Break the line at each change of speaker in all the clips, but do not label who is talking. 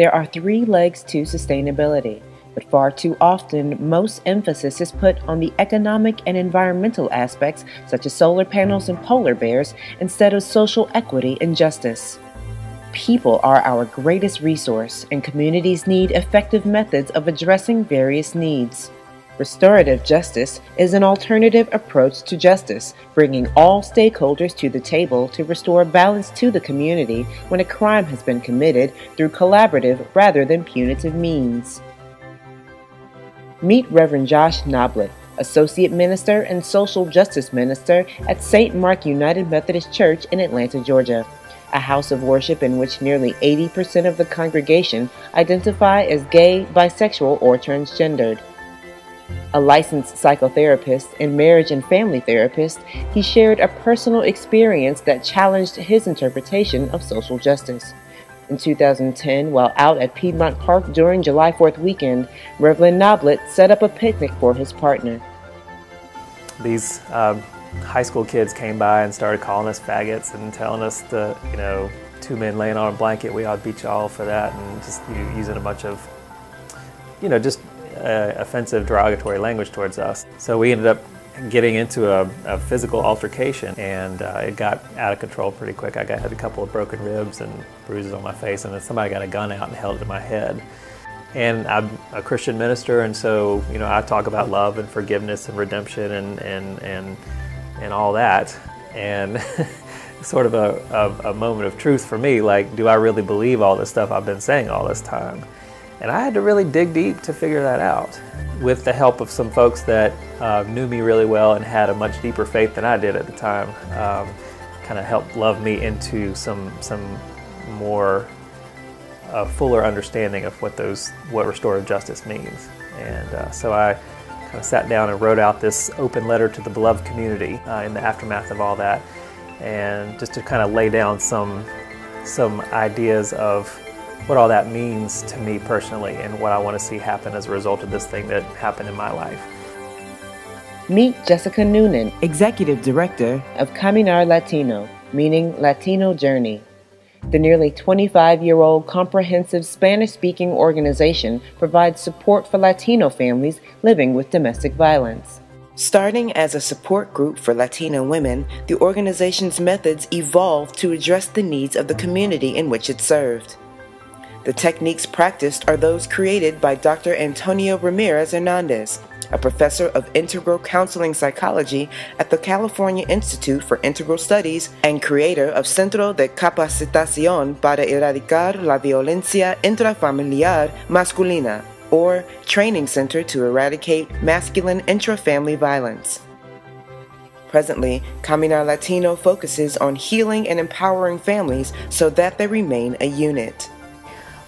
There are three legs to sustainability, but far too often, most emphasis is put on the economic and environmental aspects, such as solar panels and polar bears, instead of social equity and justice. People are our greatest resource, and communities need effective methods of addressing various needs. Restorative justice is an alternative approach to justice, bringing all stakeholders to the table to restore balance to the community when a crime has been committed through collaborative rather than punitive means. Meet Reverend Josh Noblitt, Associate Minister and Social Justice Minister at St. Mark United Methodist Church in Atlanta, Georgia, a house of worship in which nearly 80% of the congregation identify as gay, bisexual, or transgendered. A licensed psychotherapist and marriage and family therapist, he shared a personal experience that challenged his interpretation of social justice. In 2010, while out at Piedmont Park during July 4th weekend, Reverend Noblitt set up a picnic for his partner.
These high school kids came by and started calling us faggots and telling us that, two men laying on a blanket, we ought to beat you all for that, and just using a bunch of, just offensive, derogatory language towards us. So we ended up getting into a physical altercation, and it got out of control pretty quick. I had a couple of broken ribs and bruises on my face, and then somebody got a gun out and held it to my head. And I'm a Christian minister, and so I talk about love and forgiveness and redemption and all that. And sort of a moment of truth for me, like, do I really believe all this stuff I've been saying all this time? And I had to really dig deep to figure that out. With the help of some folks that knew me really well and had a much deeper faith than I did at the time, kind of helped love me into some more fuller understanding of what restorative justice means. And so I kind of sat down and wrote out this open letter to the beloved community in the aftermath of all that, and just to kind of lay down some ideas of what all that means to me personally and what I want to see happen as a result of this thing that happened in my life.
Meet Jessica Nunan, Executive Director of Caminar Latino, meaning Latino Journey. The nearly 25-year-old comprehensive Spanish-speaking organization provides support for Latino families living with domestic violence. Starting as a support group for Latino women, the organization's methods evolved to address the needs of the community in which it served. The techniques practiced are those created by Dr. Antonio Ramirez Hernandez, a professor of integral counseling psychology at the California Institute for Integral Studies and creator of Centro de Capacitación para Erradicar la Violencia Intrafamiliar Masculina, or Training Center to Eradicate Masculine Intrafamily Violence. Presently, Caminar Latino focuses on healing and empowering families so that they remain a unit.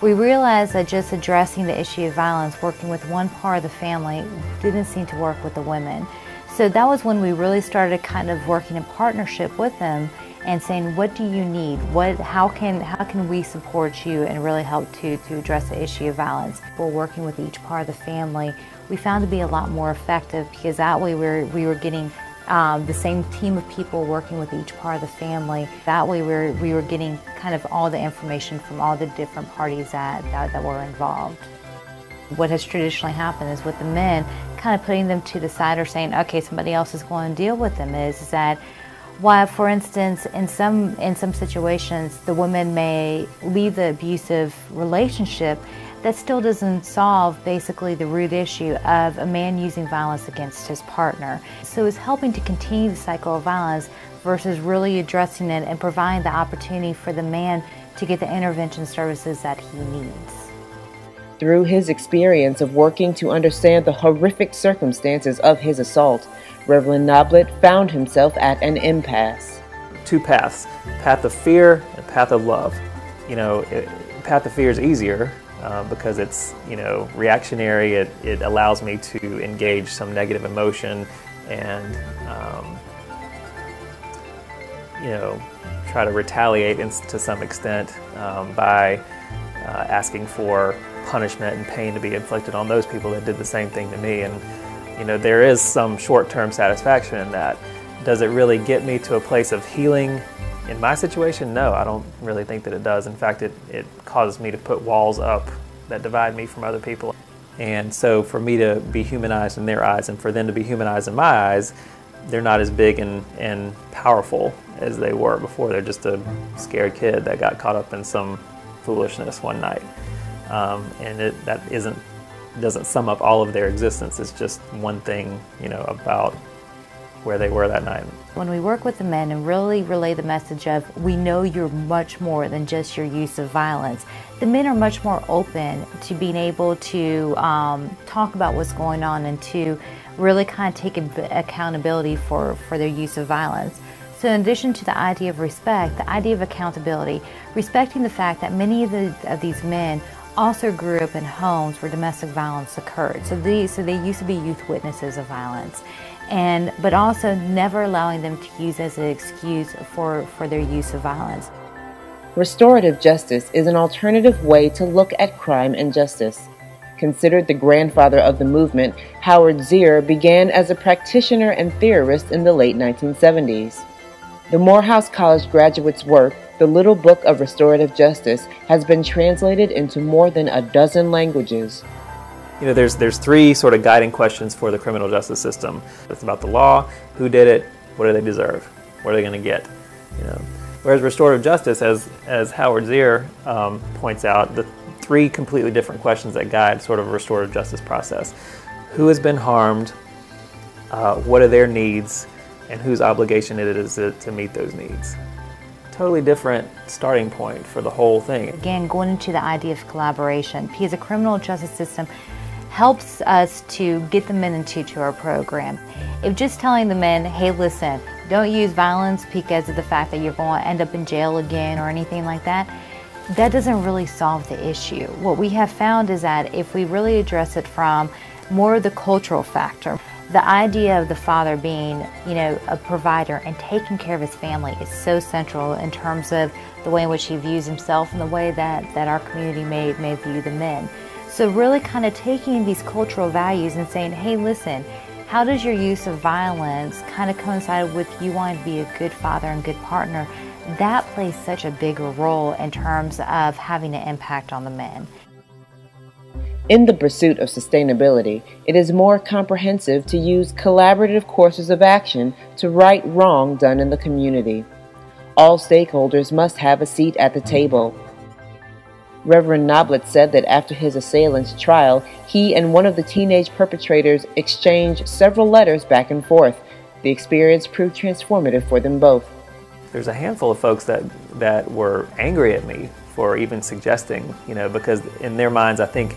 We realized that just addressing the issue of violence, working with one part of the family, didn't seem to work with the women. So that was when we really started kind of working in partnership with them and saying, what do you need? How can we support you and really help to address the issue of violence? We're working with each part of the family. We found to be a lot more effective because that way we were getting the same team of people working with each part of the family. That way we were getting kind of all the information from all the different parties that were involved. What has traditionally happened is with the men, kind of putting them to the side or saying, okay, somebody else is going to deal with them, is that while, for instance, in some situations, the women may leave the abusive relationship, that still doesn't solve basically the root issue of a man using violence against his partner. So it's helping to continue the cycle of violence versus really addressing it and providing the opportunity for the man to get the intervention services that he needs.
Through his experience of working to understand the horrific circumstances of his assault, Reverend Noblitt found himself at an impasse.
Two paths, path of fear and path of love. Path of fear is easier because it's reactionary. It allows me to engage some negative emotion and try to retaliate to some extent by asking for punishment and pain to be inflicted on those people that did the same thing to me. And there is some short-term satisfaction in that. Does it really get me to a place of healing In my situation, no, I don't really think that it does. In fact, it causes me to put walls up that divide me from other people. And so for me to be humanized in their eyes and for them to be humanized in my eyes, they're not as big and powerful as they were before. They're just a scared kid that got caught up in some foolishness one night. And that doesn't sum up all of their existence. It's just one thing, about where they were that night.
When we work with the men and really relay the message of, we know you're much more than just your use of violence, the men are much more open to being able to talk about what's going on and to really kind of take accountability for their use of violence. So in addition to the idea of respect, the idea of accountability, respecting the fact that many of these men also grew up in homes where domestic violence occurred. So they used to be youth witnesses of violence. But also never allowing them to use as an excuse for their use of violence.
Restorative justice is an alternative way to look at crime and justice. Considered the grandfather of the movement, Howard Zier began as a practitioner and theorist in the late 1970s. The Morehouse College graduate's work, The Little Book of Restorative Justice, has been translated into more than a dozen languages.
There's three sort of guiding questions for the criminal justice system. It's about the law, who did it, what do they deserve, what are they going to get. Whereas restorative justice, as Howard Zier points out, the three completely different questions that guide sort of a restorative justice process. Who has been harmed, what are their needs, and whose obligation it is to meet those needs. Totally different starting point for the whole thing.
Again, going into the idea of collaboration, because the criminal justice system helps us to get the men into our program. If just telling the men, hey listen, don't use violence because of the fact that you're going to end up in jail again or anything like that, that doesn't really solve the issue. What we have found is that if we really address it from more of the cultural factor, the idea of the father being, a provider and taking care of his family is so central in terms of the way in which he views himself and the way that our community may view the men. So really kind of taking these cultural values and saying, hey, listen, how does your use of violence kind of coincide with you wanting to be a good father and good partner? That plays such a bigger role in terms of having an impact on the men.
In the pursuit of sustainability, it is more comprehensive to use collaborative courses of action to right wrong done in the community. All stakeholders must have a seat at the table. Reverend Noblitt said that after his assailant's trial, he and one of the teenage perpetrators exchanged several letters back and forth. The experience proved transformative for them both.
There's a handful of folks that were angry at me for even suggesting, because in their minds, I think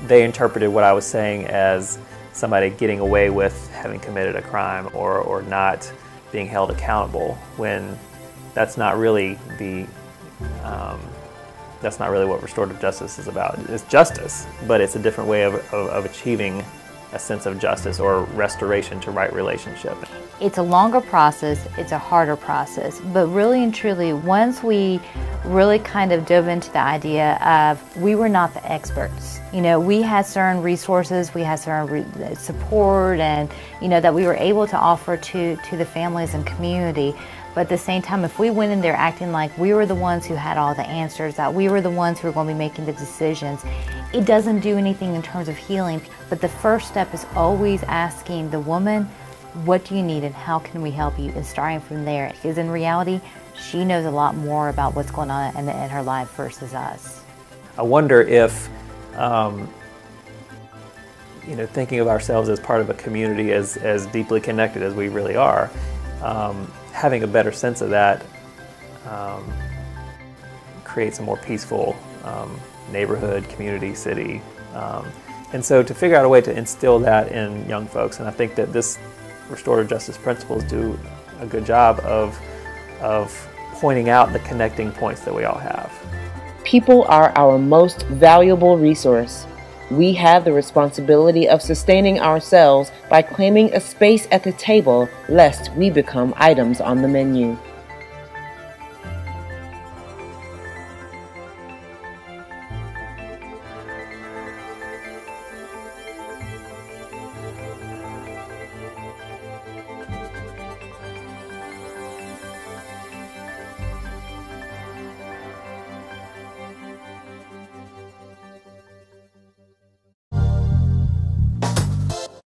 they interpreted what I was saying as somebody getting away with having committed a crime or not being held accountable, when that's not really what restorative justice is about. It's justice, but it's a different way of achieving a sense of justice or restoration to right relationship.
It's a longer process, it's a harder process, but really and truly, once we really kind of dove into the idea of we were not the experts. We had certain resources, we had certain support, and that we were able to offer to the families and community. But at the same time, if we went in there acting like we were the ones who had all the answers, that we were the ones who were going to be making the decisions, it doesn't do anything in terms of healing. But the first step is always asking the woman, what do you need and how can we help you? And starting from there, because in reality, she knows a lot more about what's going on in her life versus us.
I wonder if, thinking of ourselves as part of a community as deeply connected as we really are, having a better sense of that creates a more peaceful neighborhood, community, city. And so to figure out a way to instill that in young folks, and I think that this restorative justice principles do a good job of pointing out the connecting points that we all have.
People are our most valuable resource. We have the responsibility of sustaining ourselves by claiming a space at the table, lest we become items on the menu.